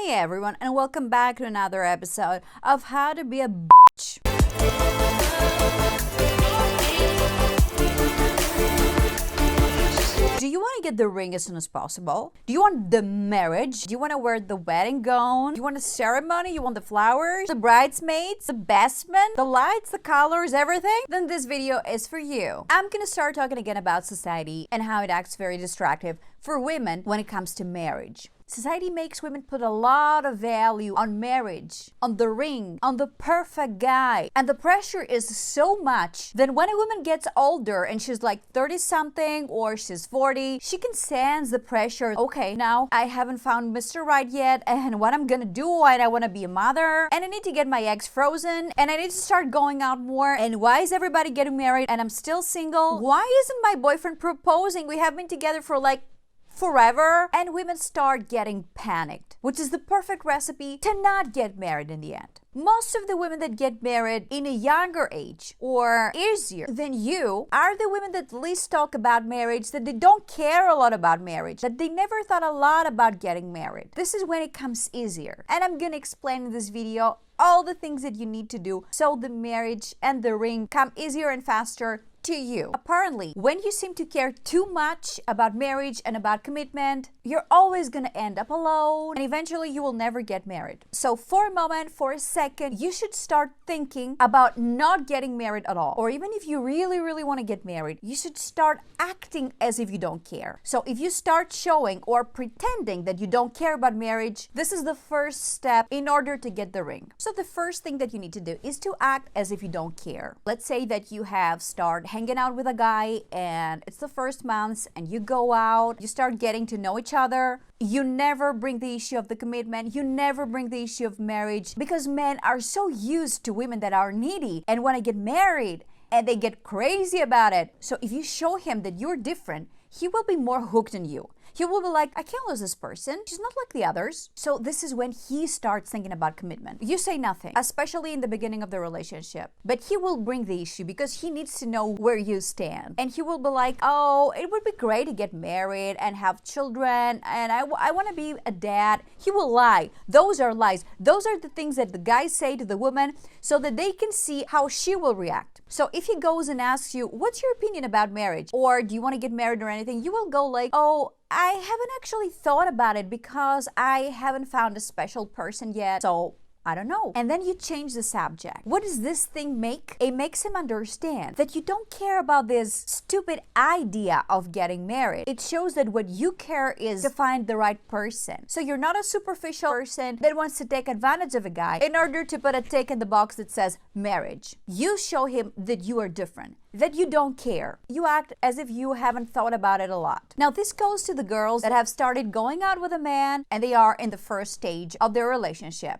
Hey everyone, and welcome back to another episode of How to Be a Bitch. Do you want to get the ring as soon as possible? Do you want the marriage? Do you want to wear the wedding gown? Do you want the ceremony? You want the flowers? The bridesmaids? The best man? The lights? The colors? Everything? Then this video is for you. I'm gonna start talking again about society and how it acts very distractive for women when it comes to marriage. Society makes women put a lot of value on marriage, on the ring, on the perfect guy. And the pressure is so much that when a woman gets older and she's like 30 something or she's 40, she can sense the pressure. Okay, now I haven't found Mr. Right yet, and what I'm gonna do, I want to be a mother, and I need to get my eggs frozen, and I need to start going out more. And why is everybody getting married and I'm still single? Why isn't my boyfriend proposing? We have been together for like forever. And women start getting panicked, which is the perfect recipe to not get married in the end. Most of the women that get married in a younger age or easier than you are the women that least talk about marriage, that they don't care a lot about marriage, that they never thought a lot about getting married. This is when it comes easier. And I'm gonna explain in this video all the things that you need to do so the marriage and the ring come easier and faster to you. Apparently, when you seem to care too much about marriage and about commitment, you're always gonna end up alone and eventually you will never get married. So for a moment, for a second, you should start thinking about not getting married at all. Or even if you really want to get married, you should start acting as if you don't care. So if you start showing or pretending that you don't care about marriage, this is the first step in order to get the ring. So the first thing that you need to do is to act as if you don't care. Let's say that you have started hanging out with a guy and it's the first month and you go out, you start getting to know each other. You never bring the issue of the commitment, you never bring the issue of marriage, because men are so used to women that are needy and want to get married and they get crazy about it. So if you show him that you're different, he will be more hooked on you. He will be like, I can't lose this person. She's not like the others. So this is when he starts thinking about commitment. You say nothing, especially in the beginning of the relationship. But he will bring the issue because he needs to know where you stand. And he will be like, oh, it would be great to get married and have children. And I want to be a dad. He will lie. Those are lies. Those are the things that the guys say to the woman so that they can see how she will react. So if he goes and asks you, what's your opinion about marriage? Or do you want to get married or anything? You will go like, oh, I haven't actually thought about it because I haven't found a special person yet. So I don't know. And then you change the subject. What does this thing make? It makes him understand that you don't care about this stupid idea of getting married. It shows that what you care is to find the right person. So you're not a superficial person that wants to take advantage of a guy in order to put a tick in the box that says marriage. You show him that you are different, that you don't care. You act as if you haven't thought about it a lot. Now this goes to the girls that have started going out with a man and they are in the first stage of their relationship.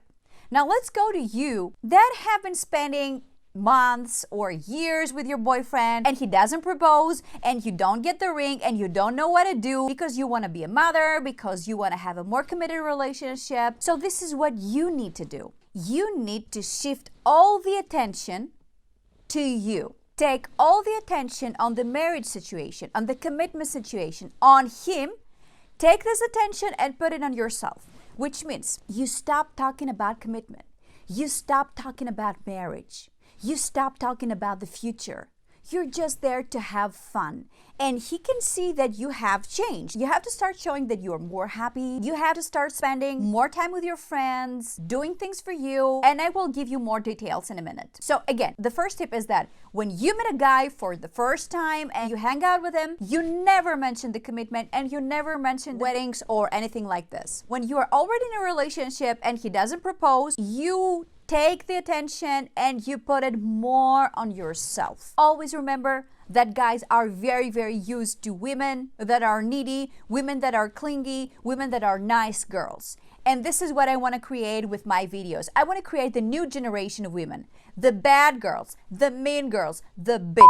Now let's go to you that have been spending months or years with your boyfriend and he doesn't propose and you don't get the ring and you don't know what to do because you want to be a mother, because you want to have a more committed relationship. So this is what you need to do. You need to shift all the attention to you. Take all the attention on the marriage situation, on the commitment situation, on him. Take this attention and put it on yourself. Which means you stop talking about commitment. You stop talking about marriage. You stop talking about the future. You're just there to have fun. And he can see that you have changed. You have to start showing that you're more happy. You have to start spending more time with your friends, doing things for you. And I will give you more details in a minute. So again, the first tip is that when you meet a guy for the first time and you hang out with him, you never mention the commitment and you never mention weddings or anything like this. When you are already in a relationship and he doesn't propose, you take the attention and you put it more on yourself. Always remember that guys are very used to women that are needy, women that are clingy, women that are nice girls. And this is what I want to create with my videos. I want to create the new generation of women. The bad girls, the mean girls, the bitch,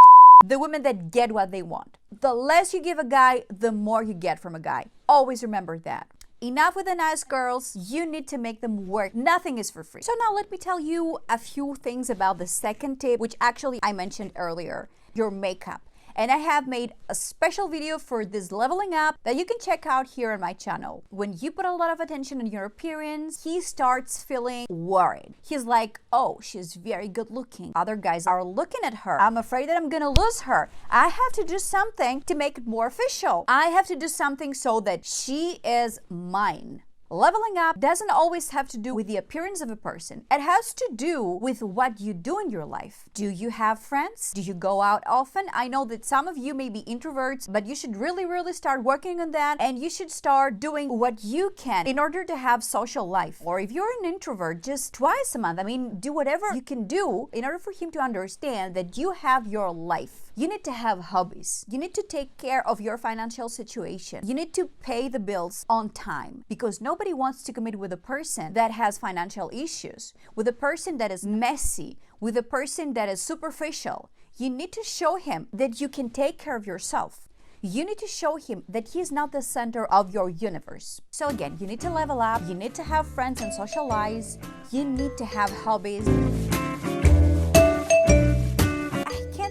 the women that get what they want. The less you give a guy, the more you get from a guy. Always remember that. Enough with the nice girls, you need to make them work. Nothing is for free. So now let me tell you a few things about the second tip, which actually I mentioned earlier, your makeup. And I have made a special video for this leveling up that you can check out here on my channel. When you put a lot of attention on your appearance, he starts feeling worried. He's like, oh, she's very good looking. Other guys are looking at her. I'm afraid that I'm gonna lose her. I have to do something to make it more official. I have to do something so that she is mine. Leveling up doesn't always have to do with the appearance of a person. It has to do with what you do in your life. Do you have friends? Do you go out often? I know that some of you may be introverts, but you should really start working on that, and you should start doing what you can in order to have social life. Or if you're an introvert, just twice a month. I mean, do whatever you can do in order for him to understand that you have your life. You need to have hobbies. You need to take care of your financial situation. You need to pay the bills on time, because nobody wants to commit with a person that has financial issues, with a person that is messy, with a person that is superficial. You need to show him that you can take care of yourself. You need to show him that he is not the center of your universe. So again, you need to level up. You need to have friends and socialize. You need to have hobbies.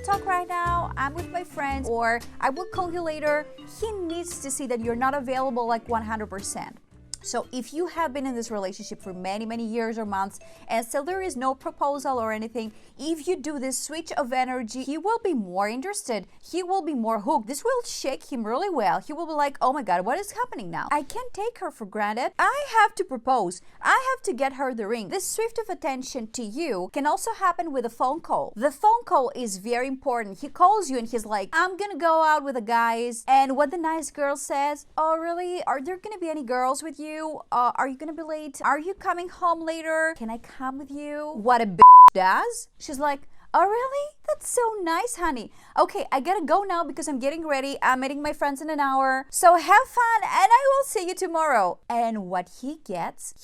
Talk right now, I'm with my friends, or I will call you later. He needs to see that you're not available like 100%. So if you have been in this relationship for many years or months and still there is no proposal or anything, if you do this switch of energy, he will be more interested. He will be more hooked. This will shake him really well. He will be like, oh my God, what is happening now? I can't take her for granted. I have to propose. I have to get her the ring. This shift of attention to you can also happen with a phone call. The phone call is very important. He calls you and he's like, I'm gonna go out with the guys. And what the nice girl says, oh really? Are there gonna be any girls with you? Are you gonna be late? Are you coming home later? Can I come with you? What a does? She's like, oh really? That's so nice, honey. Okay, I gotta go now because I'm getting ready. I'm meeting my friends in an hour. So have fun and I will see you tomorrow. And what he gets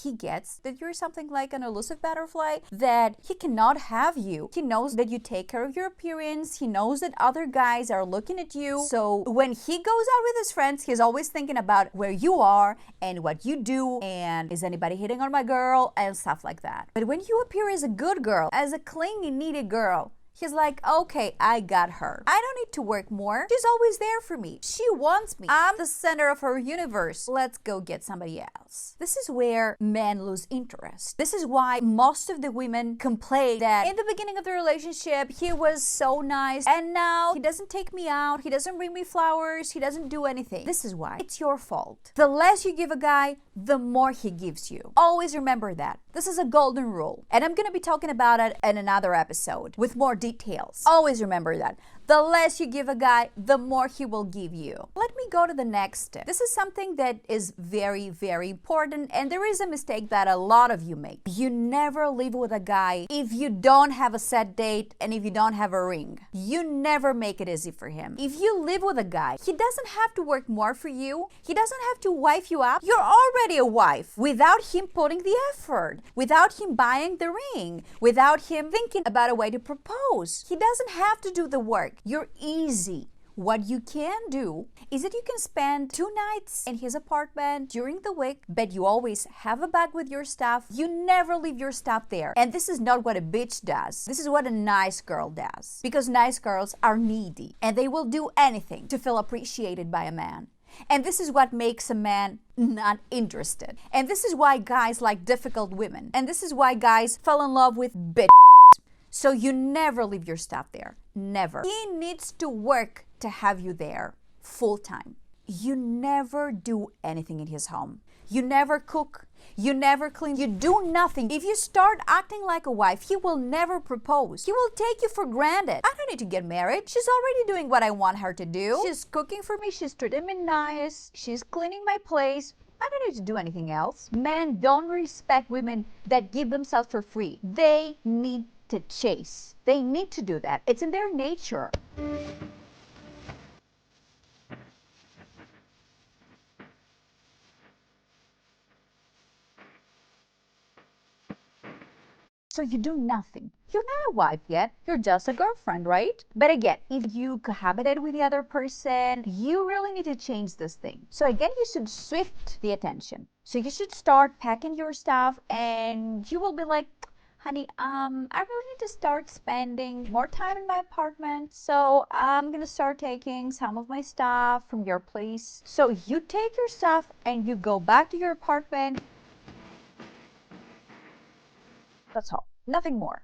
that you're something like an elusive butterfly, that he cannot have you. He knows that you take care of your appearance. He knows that other guys are looking at you. So when he goes out with his friends, he's always thinking about where you are and what you do and is anybody hitting on my girl and stuff like that. But when you appear as a good girl, as a clingy, needy girl, he's like, okay, I got her. I don't need to work more. She's always there for me. She wants me. I'm the center of her universe. Let's go get somebody else. This is where men lose interest. This is why most of the women complain that in the beginning of the relationship, he was so nice and now he doesn't take me out. He doesn't bring me flowers. He doesn't do anything. This is why. It's your fault. The less you give a guy, the more he gives you. Always remember that. This is a golden rule. And I'm going to be talking about it in another episode with more details. Always remember that. The less you give a guy, the more he will give you. Let me go to the next step. This is something that is very important, and there is a mistake that a lot of you make. You never live with a guy if you don't have a set date and if you don't have a ring. You never make it easy for him. If you live with a guy, he doesn't have to work more for you. He doesn't have to wife you up. You're already a wife without him putting the effort, without him buying the ring, without him thinking about a way to propose. He doesn't have to do the work. You're easy. What you can do is that you can spend 2 nights in his apartment during the week, but you always have a bag with your stuff. You never leave your stuff there. And this is not what a bitch does. This is what a nice girl does. Because nice girls are needy and they will do anything to feel appreciated by a man. And this is what makes a man not interested. And this is why guys like difficult women. And this is why guys fall in love with bitch. So you never leave your stuff there. Never. He needs to work to have you there full time. You never do anything in his home. You never cook. You never clean. You do nothing. If you start acting like a wife, he will never propose. He will take you for granted. I don't need to get married. She's already doing what I want her to do. She's cooking for me. She's treating me nice. She's cleaning my place. I don't need to do anything else. Men don't respect women that give themselves for free. They need to chase. They need to do that. It's in their nature. So you do nothing. You're not a wife yet. You're just a girlfriend, right? But again, if you cohabitate with the other person, you really need to change this thing. So again, you should shift the attention. So you should start packing your stuff and you will be like, honey, I really need to start spending more time in my apartment. So I'm gonna start taking some of my stuff from your place. So you take your stuff and you go back to your apartment. That's all. Nothing more.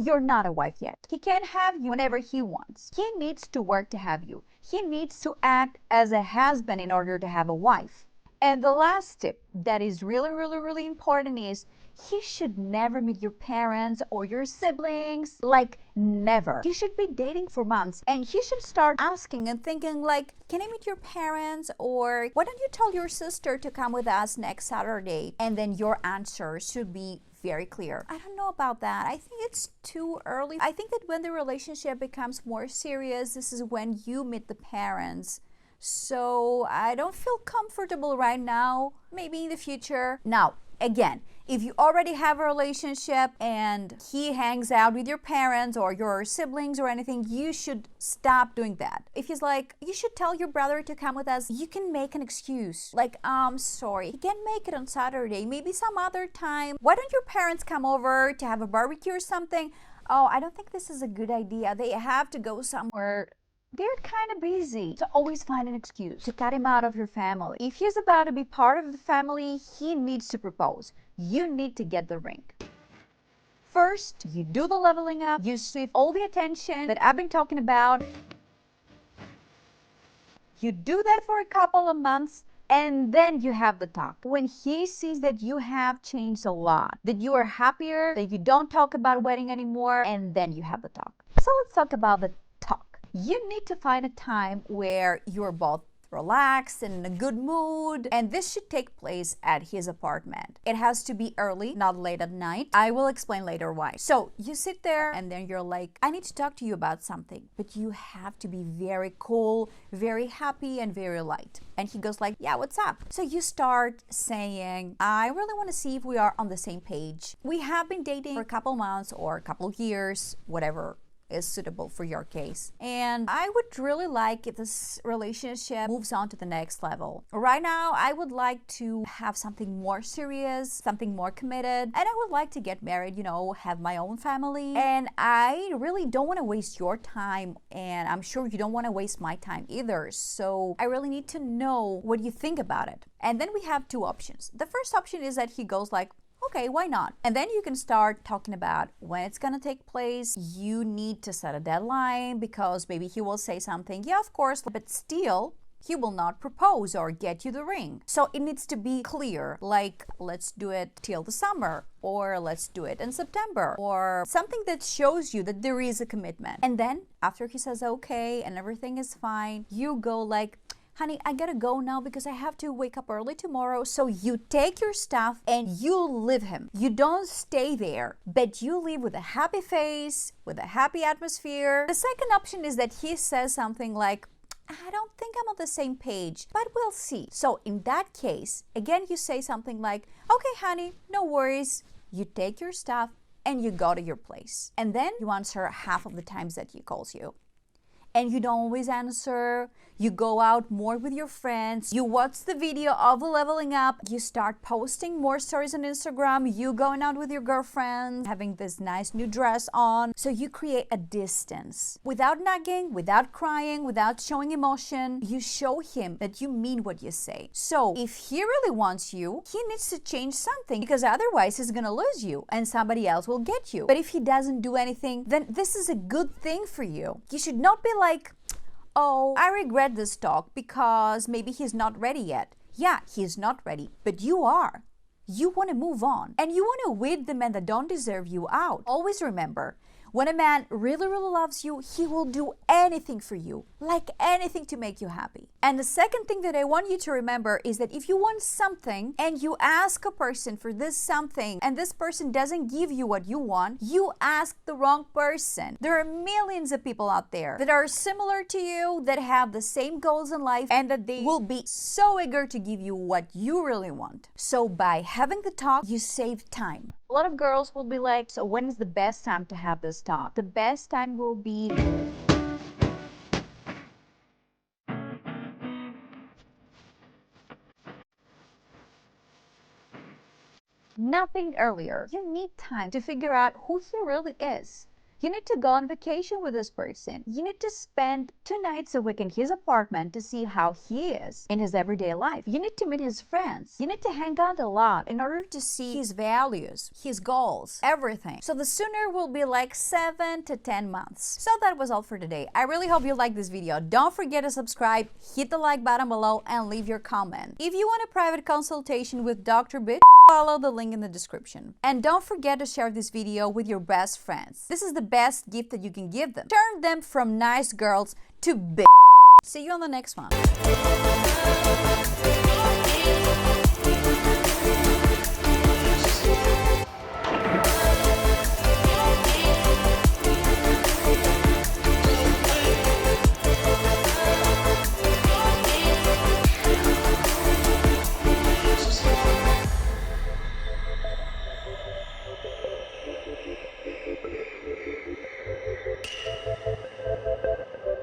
You're not a wife yet. He can't have you whenever he wants. He needs to work to have you. He needs to act as a husband in order to have a wife. And the last tip that is really important is he should never meet your parents or your siblings. Like, never. He should be dating for months and he should start asking and thinking like, can I meet your parents? Or why don't you tell your sister to come with us next Saturday? And then your answer should be very clear. I don't know about that. I think it's too early. I think that when the relationship becomes more serious, this is when you meet the parents. So I don't feel comfortable right now. Maybe in the future. Now, again, if you already have a relationship and he hangs out with your parents or your siblings or anything, you should stop doing that. If he's like, you should tell your brother to come with us, you can make an excuse. Like, sorry, he can't make it on Saturday, maybe some other time. Why don't your parents come over to have a barbecue or something? Oh, I don't think this is a good idea. They have to go somewhere. They're kind of busy. So always find an excuse to cut him out of your family. If he's about to be part of the family, he needs to propose. You need to get the ring. First, you do the leveling up. You shift all the attention that I've been talking about. You do that for a couple of months, and then you have the talk. When he sees that you have changed a lot, that you are happier, that you don't talk about wedding anymore, and then you have the talk. So let's talk about the talk. You need to find a time where you're both relaxed and in a good mood, and this should take place at his apartment. It has to be early, not late at night. I will explain later why. So you sit there and then you're like, I need to talk to you about something, but you have to be very cool, very happy, and very light. And he goes like, yeah, what's up? So you start saying, I really want to see if we are on the same page. We have been dating for a couple months or a couple years, whatever is suitable for your case. And I would really like if this relationship moves on to the next level. Right now, I would like to have something more serious, something more committed, and I would like to get married, have my own family. And I really don't want to waste your time, and I'm sure you don't want to waste my time either. So I really need to know what you think about it. And then we have two options. The first option is that he goes like, okay, why not? And then you can start talking about when it's gonna take place. You need to set a deadline because maybe he will say something, yeah, of course, but still, he will not propose or get you the ring. So it needs to be clear, like, let's do it till the summer, or let's do it in September, or something that shows you that there is a commitment. And then after he says okay and everything is fine, you go like, honey, I gotta go now because I have to wake up early tomorrow. So you take your stuff and you leave him. You don't stay there, but you leave with a happy face, with a happy atmosphere. The second option is that he says something like, I don't think I'm on the same page, but we'll see. So in that case, again, you say something like, okay, honey, no worries. You take your stuff and you go to your place. And then you answer half of the times that he calls you. And you don't always answer. You go out more with your friends. You watch the video of the leveling up. You start posting more stories on Instagram. You going out with your girlfriend, having this nice new dress on. So you create a distance. Without nagging, without crying, without showing emotion, you show him that you mean what you say. So if he really wants you, he needs to change something because otherwise he's gonna lose you and somebody else will get you. But if he doesn't do anything, then this is a good thing for you. You should not be like, oh, I regret this talk because maybe he's not ready yet. Yeah, he's not ready, but you are. You want to move on and you want to weed the men that don't deserve you out. Always remember, When a man really, really loves you, he will do anything for you, like anything to make you happy. And the second thing that I want you to remember is that if you want something and you ask a person for this something and this person doesn't give you what you want, you ask the wrong person. There are millions of people out there that are similar to you, that have the same goals in life, and that they will be so eager to give you what you really want. So by having the talk, you save time. A lot of girls will be like, so when is the best time to have this talk? The best time will be nothing earlier. You need time to figure out who he really is. You need to go on vacation with this person. You need to spend 2 nights a week in his apartment to see how he is in his everyday life. You need to meet his friends. You need to hang out a lot in order to see his values, his goals, everything. So the sooner will be like 7 to 10 months. So that was all for today. I really hope you liked this video. Don't forget to subscribe, hit the like button below, and leave your comment. If you want a private consultation with Dr. Bitch, follow the link in the description. And don't forget to share this video with your best friends. This is the best gift that you can give them. Turn them from nice girls to bitch. See you on the next one.